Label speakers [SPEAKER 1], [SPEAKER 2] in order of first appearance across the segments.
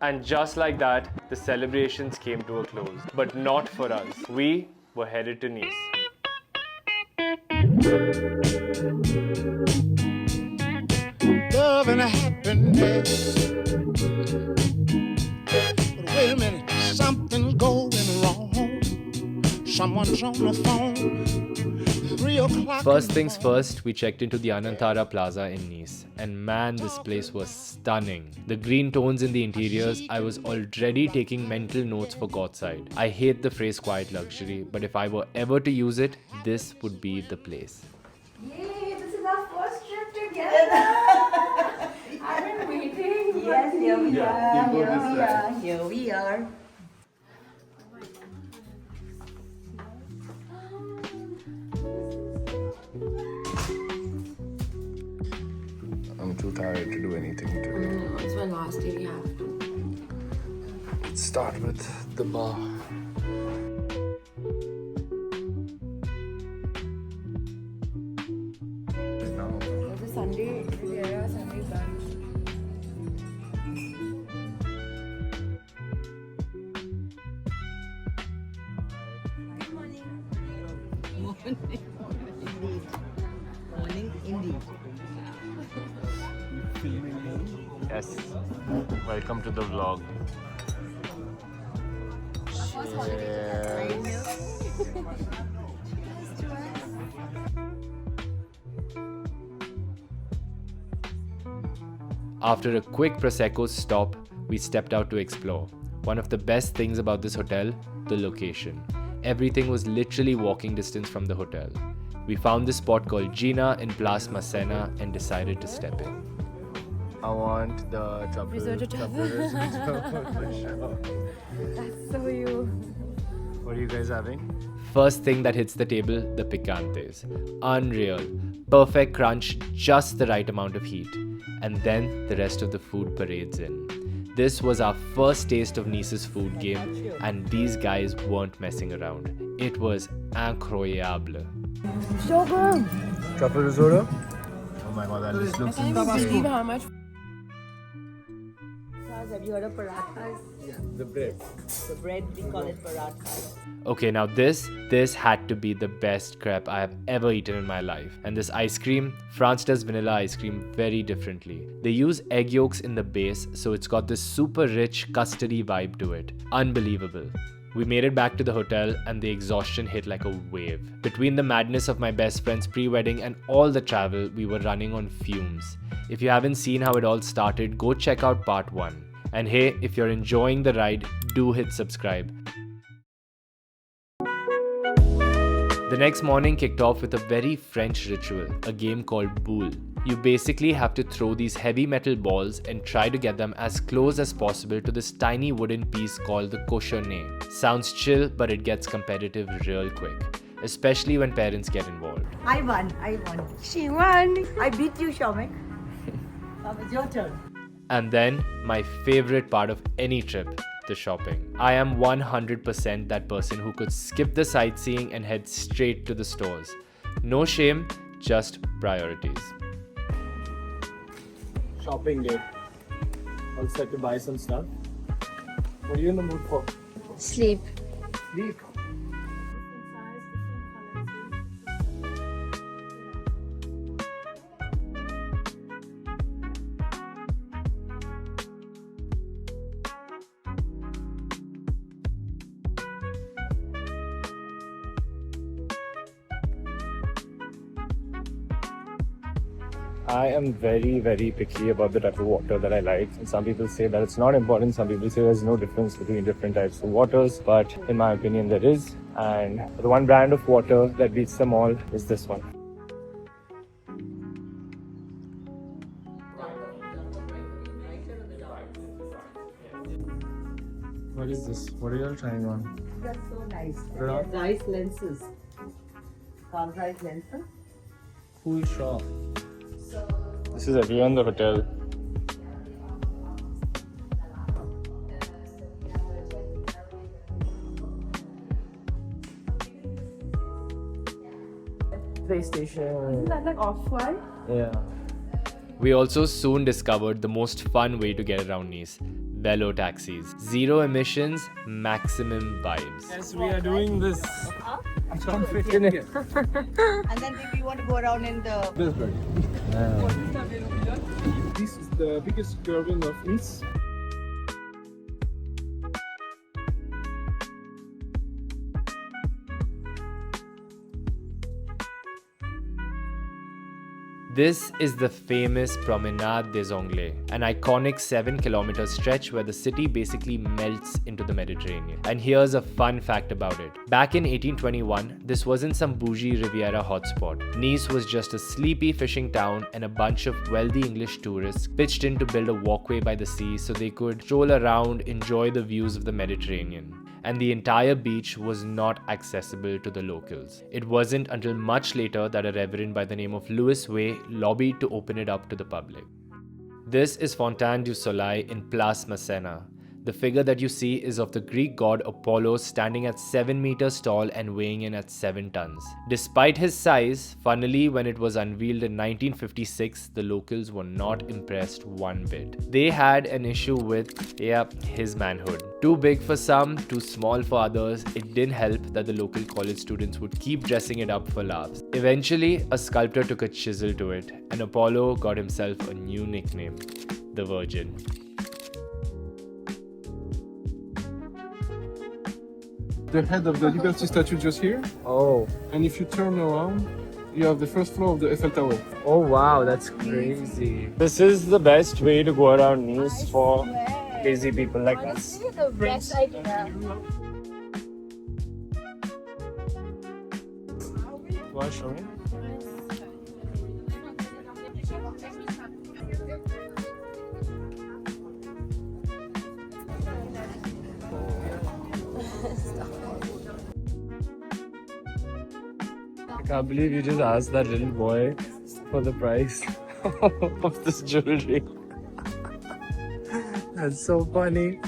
[SPEAKER 1] And just like that, the celebrations came to a close. But not for us. We were headed to Nice.
[SPEAKER 2] Love and happiness. But wait a minute, something's going wrong. Someone's on the phone. 3 o'clock.
[SPEAKER 1] First things first, we checked into the Anantara Plaza in Nice. And man, this place was stunning. The green tones in the interiors, I was already taking mental notes for courtside. I hate the phrase quiet luxury, but if I were ever to use it, this would be the place.
[SPEAKER 3] Yay, this is our first trip together. I've been waiting. Yes, here we are. Here we are.
[SPEAKER 4] I'm too tired to do anything today.
[SPEAKER 3] It's my last day, we have to.
[SPEAKER 4] Let's start with the bar. Now,
[SPEAKER 3] It's a Sunday, yeah, Sunday brunch.
[SPEAKER 5] Morning indeed.
[SPEAKER 1] Yes. Welcome to the vlog. After a quick Prosecco stop, we stepped out to explore. One of the best things about this hotel, the location. Everything was literally walking distance from the hotel. We found this spot called Gina in Place Massena and decided to step in. I want the truffle risotto for sure.
[SPEAKER 3] That's so you.
[SPEAKER 1] What are you guys having? First thing that hits the table, the picantes. Unreal. Perfect crunch, just the right amount of heat. And then the rest of the food parades in. This was our first taste of Nice's food game, and these guys weren't messing around. It was incroyable.
[SPEAKER 3] Sogol.
[SPEAKER 4] truffle risotto. Oh my god, that just looks
[SPEAKER 3] I can't even believe
[SPEAKER 4] insane.
[SPEAKER 3] how much.
[SPEAKER 5] Have you heard of parathas?
[SPEAKER 4] The bread.
[SPEAKER 5] The bread, we call it parathas.
[SPEAKER 1] Okay, now this had to be the best crepe I have ever eaten in my life. And this ice cream, France does vanilla ice cream very differently. They use egg yolks in the base, so it's got this super rich custardy vibe to it. Unbelievable. We made it back to the hotel and the exhaustion hit like a wave. Between the madness of my best friend's pre-wedding and all the travel, we were running on fumes. If you haven't seen how it all started, go check out part 1. And hey, if you're enjoying the ride, do hit subscribe. The next morning kicked off with a very French ritual, a game called Boule. You basically have to throw these heavy metal balls and try to get them as close as possible to this tiny wooden piece called the cochonnet. Sounds chill, but it gets competitive real quick, especially when parents get involved.
[SPEAKER 5] I won.
[SPEAKER 3] She won.
[SPEAKER 5] I beat you, Shamik. Now it's your turn.
[SPEAKER 1] And then, my favorite part of any trip, the shopping. I am 100% that person who could skip the sightseeing and head straight to the stores. No shame, just priorities.
[SPEAKER 6] Shopping day. All set to buy some stuff. What are you in the mood for?
[SPEAKER 3] Sleep.
[SPEAKER 6] Sleep. I am very, very picky about the type of water that I like. And some people say that it's not important. Some people say there's no difference between different types of waters. But in my opinion, there is. And the one brand of water that beats them all is this one. What is this? What are you all trying on?
[SPEAKER 5] That's so nice.
[SPEAKER 6] Put it on.
[SPEAKER 5] Nice lenses. Polarized lenses.
[SPEAKER 6] Cool shop. This is everywhere in the hotel. PlayStation.
[SPEAKER 3] Isn't that like off-white?
[SPEAKER 6] Yeah.
[SPEAKER 1] We also soon discovered the most fun way to get around Nice, Velo taxis. Zero emissions, maximum vibes.
[SPEAKER 6] Yes, we are doing this. I can't fit in it.
[SPEAKER 5] And then maybe you want to go around in the...
[SPEAKER 7] This is the biggest garden of Nice.
[SPEAKER 1] This is the famous Promenade des Anglais, an iconic 7-kilometer stretch where the city basically melts into the Mediterranean. And here's a fun fact about it. Back in 1821, this wasn't some bougie Riviera hotspot. Nice was just a sleepy fishing town, and a bunch of wealthy English tourists pitched in to build a walkway by the sea so they could stroll around, enjoy the views of the Mediterranean. And the entire beach was not accessible to the locals. It wasn't until much later that a reverend by the name of Louis Way lobbied to open it up to the public. This is Fontaine du Soleil in Place Massena. The figure that you see is of the Greek god Apollo, standing at 7 meters tall and weighing in at 7 tons. Despite his size, funnily, when it was unveiled in 1956, the locals were not impressed one bit. They had an issue with, his manhood. Too big for some, too small for others. It didn't help that the local college students would keep dressing it up for laughs. Eventually, a sculptor took a chisel to it, and Apollo got himself a new nickname, the Virgin.
[SPEAKER 7] The head of the Liberty statue just here.
[SPEAKER 6] Oh.
[SPEAKER 7] And if you turn around, you have the first floor of the Eiffel Tower.
[SPEAKER 6] Oh wow, that's crazy. This is the best way to go around Nice for lazy people like us.
[SPEAKER 3] Honestly, the best idea.
[SPEAKER 6] Want to show me? I can't believe you just asked that little boy for the price of this jewelry. That's so funny.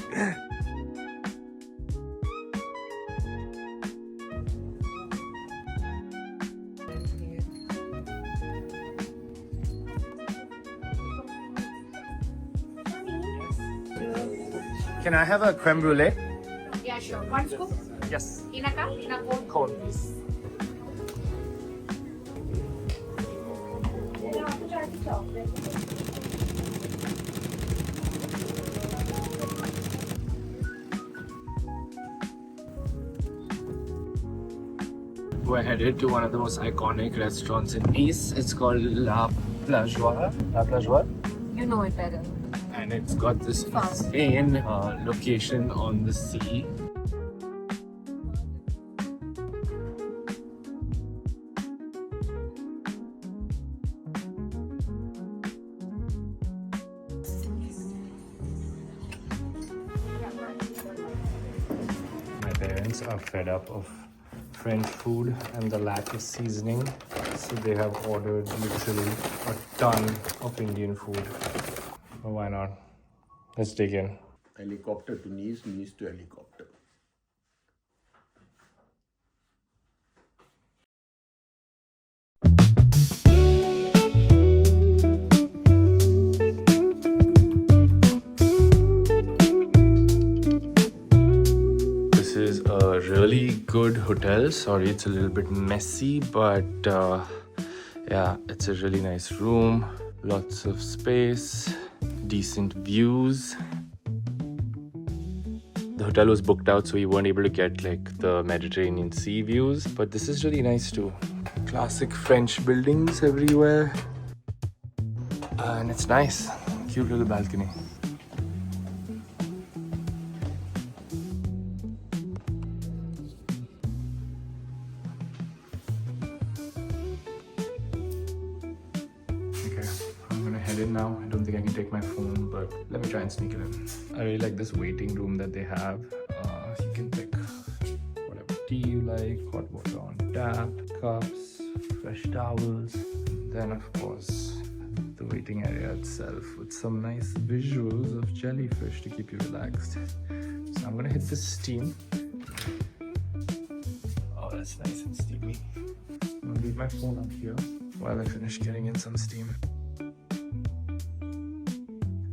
[SPEAKER 6] Can I have a creme brulee?
[SPEAKER 3] Yeah, sure. One scoop.
[SPEAKER 6] Yes.
[SPEAKER 3] In a cup, in a cone.
[SPEAKER 6] Cone, please. We're headed to one of the most iconic restaurants in Nice. It's called La Plageoire. La Plageoire.
[SPEAKER 3] You know it better.
[SPEAKER 6] And it's got this insane location on the sea. My parents are fed up of French food and the lack of seasoning, so they have ordered literally a ton of Indian food. But why not? Let's dig in.
[SPEAKER 8] Helicopter to Nice, Nice to helicopter.
[SPEAKER 6] This is a really good hotel. Sorry, it's a little bit messy, but yeah, it's a really nice room. Lots of space, decent views. The hotel was booked out, so we weren't able to get like the Mediterranean sea views, but this is really nice too. Classic French buildings everywhere, and it's nice. Cute little balcony. Okay, I'm gonna head in now. I don't think I can take my phone, but let me try and sneak it in. I really like this waiting room that they have. You can pick whatever tea you like, hot water on tap, cups, fresh towels. Then of course, the waiting area itself with some nice visuals of jellyfish to keep you relaxed. So I'm gonna hit the steam. Oh, that's nice and steamy. I'm gonna leave my phone up here while I finish getting in some steam.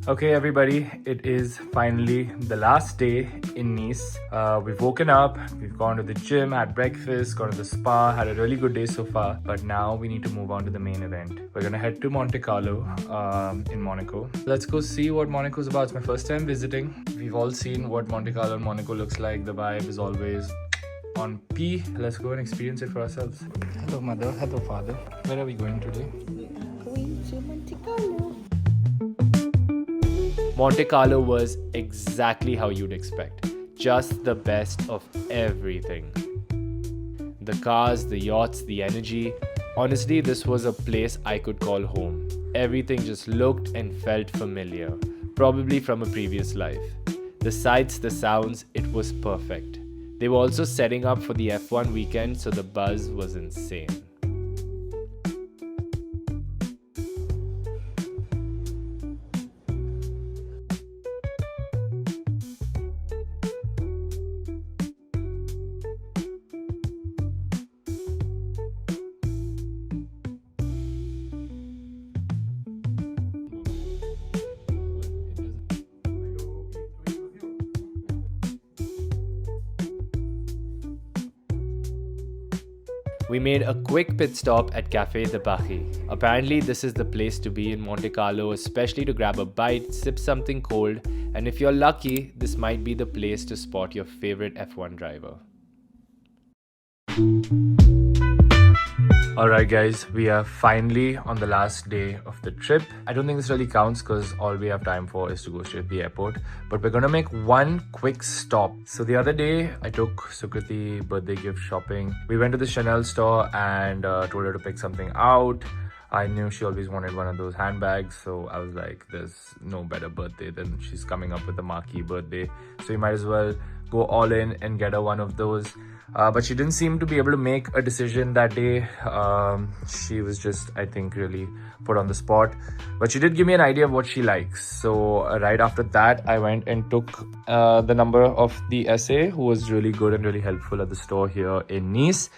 [SPEAKER 6] Okay, everybody, it is finally the last day in Nice. We've woken up, we've gone to the gym, had breakfast, gone to the spa, had a really good day so far. But now we need to move on to the main event. We're gonna head to Monte Carlo in Monaco. Let's go see what Monaco's about. It's my first time visiting. We've all seen what Monte Carlo and Monaco looks like. The vibe is always on P. Let's go and experience it for ourselves. Hello, mother. Hello, father. Where are we going today?
[SPEAKER 5] Going to Monte Carlo.
[SPEAKER 1] Monte Carlo was exactly how you'd expect. Just the best of everything. The cars, the yachts, the energy. Honestly, this was a place I could call home. Everything just looked and felt familiar, probably from a previous life. The sights, the sounds, it was perfect. They were also setting up for the F1 weekend, so the buzz was insane. We made a quick pit stop at Café de Paris. Apparently, this is the place to be in Monte Carlo, especially to grab a bite, sip something cold, and if you're lucky, this might be the place to spot your favorite F1 driver.
[SPEAKER 6] Alright guys, we are finally on the last day of the trip. I don't think this really counts because all we have time for is to go straight to the airport. But we're gonna make one quick stop. So the other day, I took Sukriti birthday gift shopping. We went to the Chanel store and told her to pick something out. I knew she always wanted one of those handbags, so I was like, there's no better birthday than she's coming up with a marquee birthday. So you might as well go all in and get her one of those. But she didn't seem to be able to make a decision that day. She was just, I think, really put on the spot. But she did give me an idea of what she likes. So right after that, I went and took the number of the SA, who was really good and really helpful at the store here in Nice.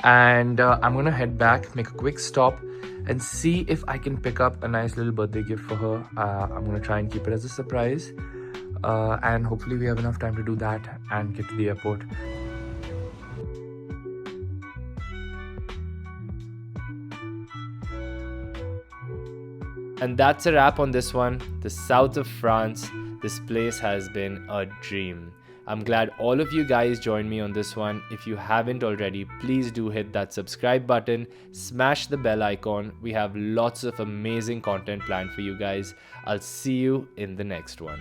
[SPEAKER 6] And I'm gonna head back, make a quick stop, and see if I can pick up a nice little birthday gift for her. I'm gonna try and keep it as a surprise. And hopefully we have enough time to do that and get to the airport.
[SPEAKER 1] And that's a wrap on this one. The south of France. This place has been a dream. I'm glad all of you guys joined me on this one. If you haven't already, please do hit that subscribe button, smash the bell icon. We have lots of amazing content planned for you guys. I'll see you in the next one.